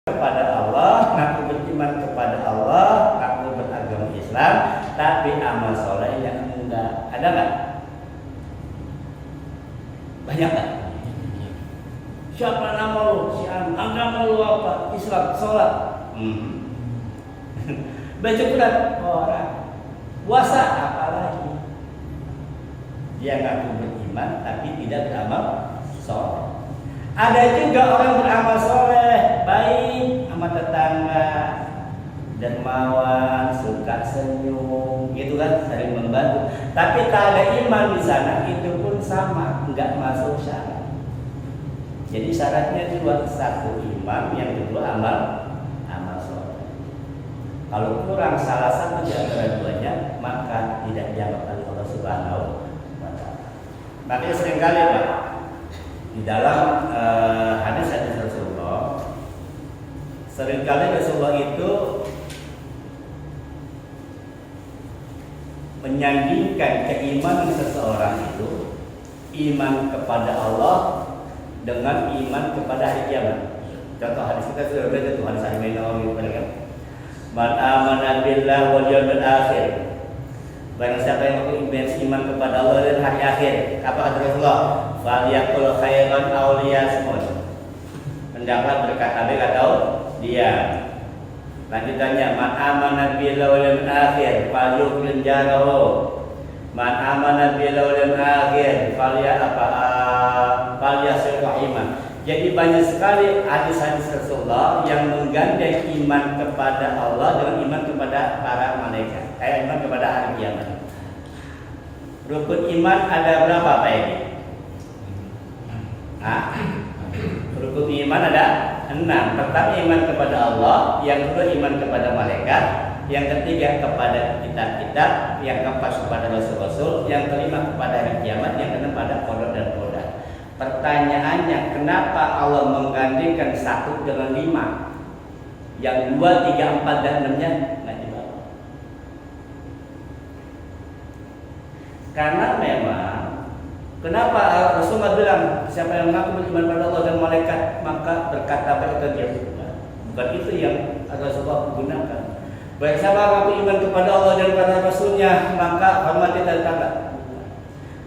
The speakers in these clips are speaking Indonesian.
kepada Allah, ngaku beriman kepada Allah, ngaku beragama Islam, tapi amal soleh yang enggak. Ada nggak? Banyak nggak? Siapa nama lu? Si agama lu apa? Islam, sholat, baca Quran, orang, puasa, apalagi? Dia ngaku beriman, tapi tidak beramal soleh. Ada juga orang beramal soleh, baik sama tetangga, dermawan, suka senyum, gitu kan, saling membantu. Tapi tak ada iman di sana, itu pun sama, enggak masuk syarat. Jadi syaratnya dua, satu iman, yang kedua amal soleh. Kalau kurang salah satu di antara duanya, maka tidak dianggap oleh Allah Subhanahu wa Ta'ala. Makanya seringkali Pak, di dalam hadis-hadis Rasulullah, seringkali Rasulullah itu menyandingkan keimanan seseorang itu iman kepada Allah dengan iman kepada hari kiamat. Contoh hadis kita sudah baca tuh, hadis Imam Nawawi kan. Man amana billahi wal yawmil akhir. Barang siapa yang beriman kepada Allah dan hari akhir, apa kata Rasulullah? Faliyakul khairan aw liyasmut. Hendaklah berkata baik atau diam. Lanjutannya, man amana billahi wal yawmil akhir falyukrim jarahu. Man amana billahi wal yawmil akhir falyasil rahiman. Jadi banyak sekali hadis-hadis Rasulullah yang menggandeng iman kepada Allah dengan iman kepada para malaikat, iman kepada hari kiamat. Rukun iman ada berapa Pak ini? Rukun iman ada 6. Pertama iman kepada Allah, yang kedua iman kepada malaikat, yang ketiga kepada kitab-kitab, yang keempat kepada rasul-rasul, yang kelima kepada hari kiamat, yang keenam pada qada dan qadar. Pertanyaannya, kenapa Allah menggandengkan 1 dengan 5? Yang 2, 3, 4 dan 6-nya nggak dibawa? Karena memang kenapa Rasulullah bilang siapa yang mengaku beriman pada Allah dan malaikat maka berkata baik atau dia bukan itu yang Rasulullah gunakan. Baik siapa mengaku iman kepada Allah dan pada Rasulnya maka hormati dan taat.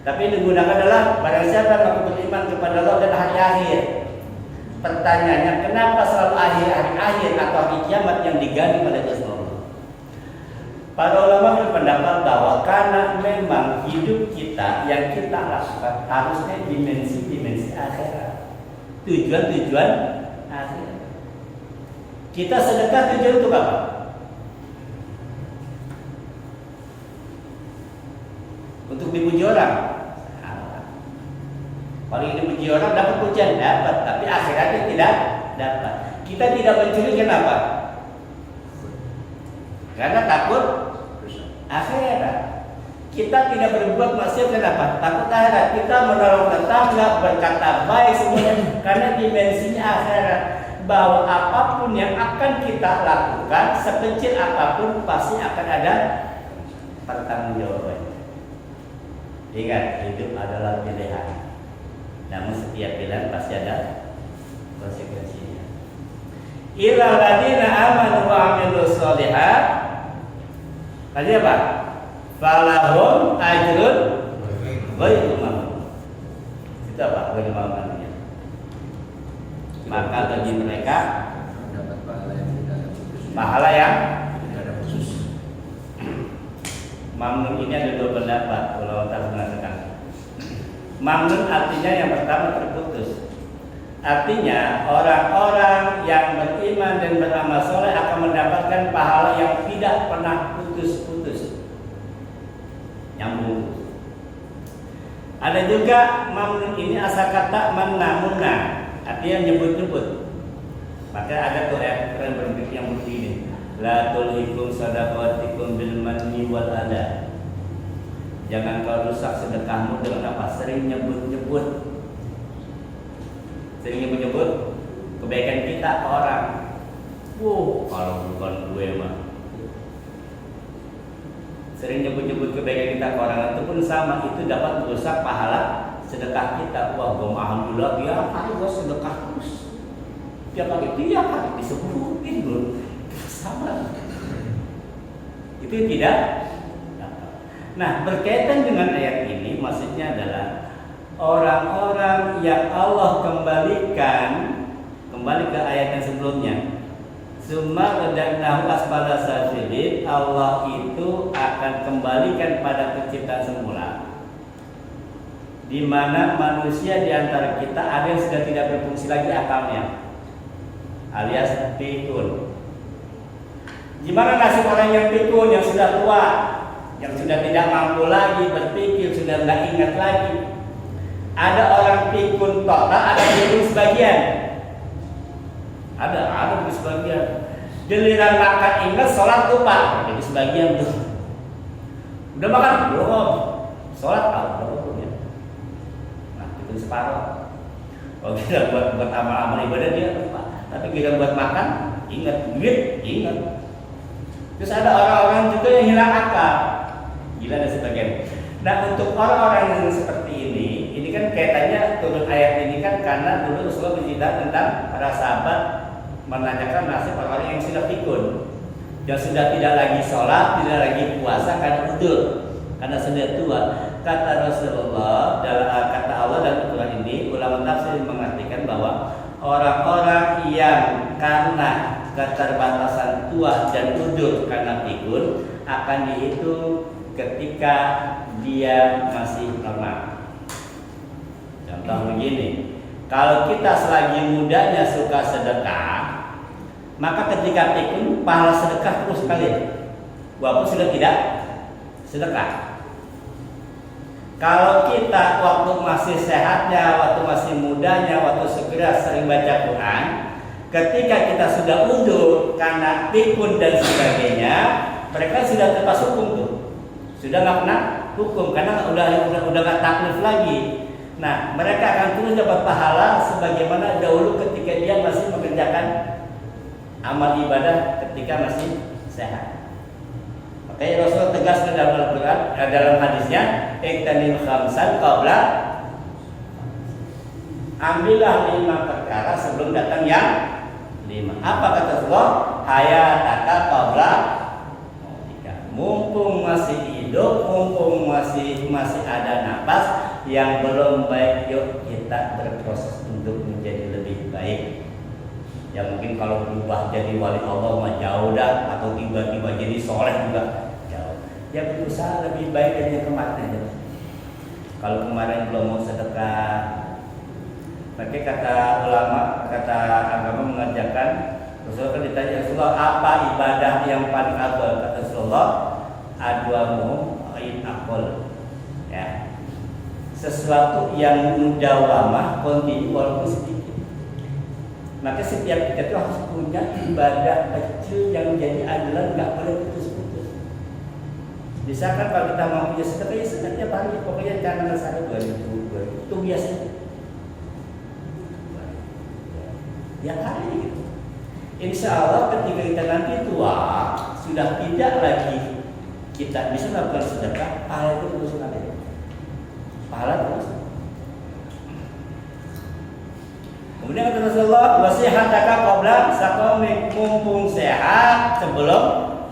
Tapi yang digunakan adalah barang siapa mengaku beriman kepada Allah dan hari akhir. Pertanyaannya, kenapa selalu hari akhir atau hari kiamat yang digandeng oleh Rasulullah? Para ulama berpendapat bahwa karena memang hidup kita yang kita lakukan harusnya dimensi-dimensi akhirat, tujuan-tujuan akhirat. Kita sedekah tujuan untuk apa? Untuk dipuji orang. Kalau ini dipuji orang dapat pujian, dapat, tapi akhiratnya tidak dapat. Kita tidak mencuri kenapa? Karena takut akhirat. Kita tidak berbuat maksiat kenapa? Takut akhirat. Kita menolong tetangga, berkata baik semuanya karena dimensinya akhirat. Bahwa apapun yang akan kita lakukan, sekecil apapun pasti akan ada pertanggungjawabannya. Ingat, hidup adalah pilihan. Namun setiap pilihan pasti ada konsekuensinya. Illal ladzina amanu wa amilus sholihat. Tadi apa? Falahum ajrun ghairu mamnun. Itu apa? Ghairu mamnunnya. Maka bagi mereka dapat pahala yang tidak ada putus. Pahala yang tidak ada putus. Mamnun ini ada dua pendapat. Kalau tak mengatakan mamnun artinya yang pertama terputus. Artinya orang-orang yang beriman dan beramal soleh akan mendapatkan pahala yang tidak pernah putus-putus, nyambung. Ada juga mamnun ini asal kata manamuna, artinya nyebut-nyebut. Maka ada tuh ayat keren berikut yang begini, la tulhikum sadaqatikum bil manni wal adha. Jangan kau rusak sedekahmu dengan apa? Sering nyebut-nyebut. Sering nyebut-nyebut kebaikan kita ke orang. Kalau bukan gue mah. Sering nyebut-nyebut kebaikan kita ke orang itu pun sama, itu dapat merusak pahala sedekah kita. Wah, gue alhamdulillah dia hari gue sedekah terus. tiap hari disebutin loh, sama. Itu tidak. Nah, berkaitan dengan ayat ini, maksudnya adalah orang-orang yang Allah kembali ke ayat yang sebelumnya. Summa radadnahu asfala safilin, Allah itu akan kembalikan pada penciptaan semula, di mana manusia di antara kita ada yang sudah tidak berfungsi lagi akalnya, alias pikun. Gimana nasib orang yang pikun, yang sudah tua, yang sudah tidak mampu lagi berpikir, sudah tidak ingat lagi? Ada orang pikun total, ada pikun sebagian. Ada pikun sebagian. Giliran makan ingat, sholat lupa, jadi sebagian tuh. Udah makan belum? Sholat belum ya. Nah, itu separuh. Kalau kita buat amal-amal ibadah dia lupa, tapi kita buat makan ingat. Terus ada orang-orang juga yang hilang akal, gila dan sebagian. Nah, untuk orang-orang yang seperti ini kan kaitannya turun ayat ini kan karena dulu Rasulullah bercerita tentang para sahabat menanyakan nasib orang-orang yang sudah pikun, yang sudah tidak lagi sholat, tidak lagi puasa karena udur, karena sudah tua. Kata Rasulullah, kata Allah dalam Al-Quran ini, ulama tafsir mengartikan bahwa orang-orang yang karena keterbatasan tua dan udur karena pikun akan dihitung ketika dia masih normal. Contoh begini, kalau kita selagi mudanya suka sedekah, maka ketika pikun pahala sedekah terus sekali, walaupun sudah tidak sedekah. Kalau kita waktu masih sehatnya, waktu masih mudanya, waktu segera sering baca Quran, ketika kita sudah undur karena pikun dan sebagainya, mereka sudah terlepas hukum tuh, sudah nggak kena hukum karena udah nggak taklif lagi. Nah, mereka akan terus dapat pahala sebagaimana dahulu ketika dia masih mengerjakan amal ibadah ketika masih sehat. Makanya Rasul tegaskan dalam Al-Quran, dalam hadisnya, "Iktanil khamsan qabla", ambillah 5 perkara sebelum datang yang 5. Apa kata Rasulullah? Hayataka qabla mautika. Mumpung masih hidup, mumpung masih ada napas, yang belum baik, yuk kita berproses untuk menjadi lebih baik. Ya mungkin kalau berubah jadi wali Allah mah jauh dah, atau tiba-tiba jadi soleh juga jauh. Ya berusaha lebih baik dari yang kemarin aja. Kalau kemarin belum mau sedekah, maka kata ulama, kata agama mengajarkan, Rasulullah kan ditanya, Rasulullah apa ibadah yang paling afdal? Kata Rasulullah, adwamu ain akol. Ya, sesuatu yang mudawamah, kontinu walaupun sedikit. Maka setiap kita itu harus punya ibadah kecil yang menjadi andalan, nggak boleh putus-putus. Misalkan kalau kita mau punya sedekah, ya sedekah pagi, pokoknya jangan sampai 2000 itu biasanya. Ya hari gitu. Insya Allah ketika kita nanti tua, sudah tidak lagi kita bisa melakukan sedekah, pahala itu terus ada. Pahala terus. Kemudian kata Rasulullah, wasihataka qabla saqamik, mumpung sehat sebelum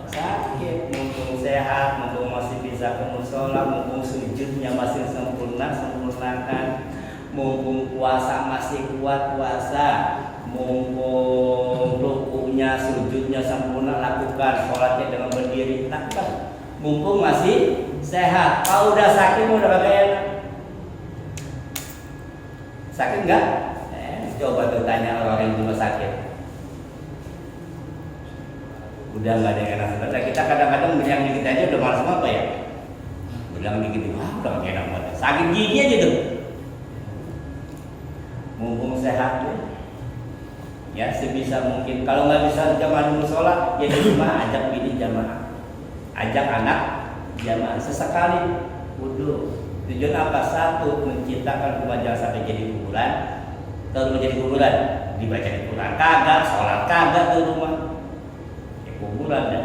sakit, mumpung sehat, mumpung masih bisa ke mushola, mumpung sujudnya masih sempurnakan, mumpung puasa masih kuat puasa, mumpung rukunya, sujudnya sempurna lakukan, sholatnya dengan berdiri takkan, mumpung masih sehat. Kalau udah sakit udah kagak sakit enggak? Coba tuh tanya orang yang rumah sakit, udah nggak ada yang enak sebentar. Kita kadang-kadang bilang dikit aja udah malas apa ya, bilang dikit udah nggak enak banget, sakit gigi aja tuh. Mumpung sehat tuh, ya sebisa mungkin. Kalau nggak bisa jamaah musola, ya di rumah ajak bini jamaah, ajak anak jamaah sesekali wudhu. Tujuan apa? Satu, menciptakan rumah jangan sampai jadi kuburan. Kalau menjadi kuburan, dibaca di Quran kagak, sholat kagak di rumah, ya kuburan ya.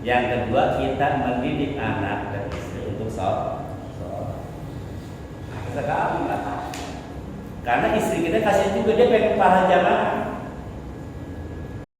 Yang kedua, kita mendidik anak dan istri untuk sholat. Sekali nggak tahu. Karena istri kita kasih juga dia pengen pahala jamaah.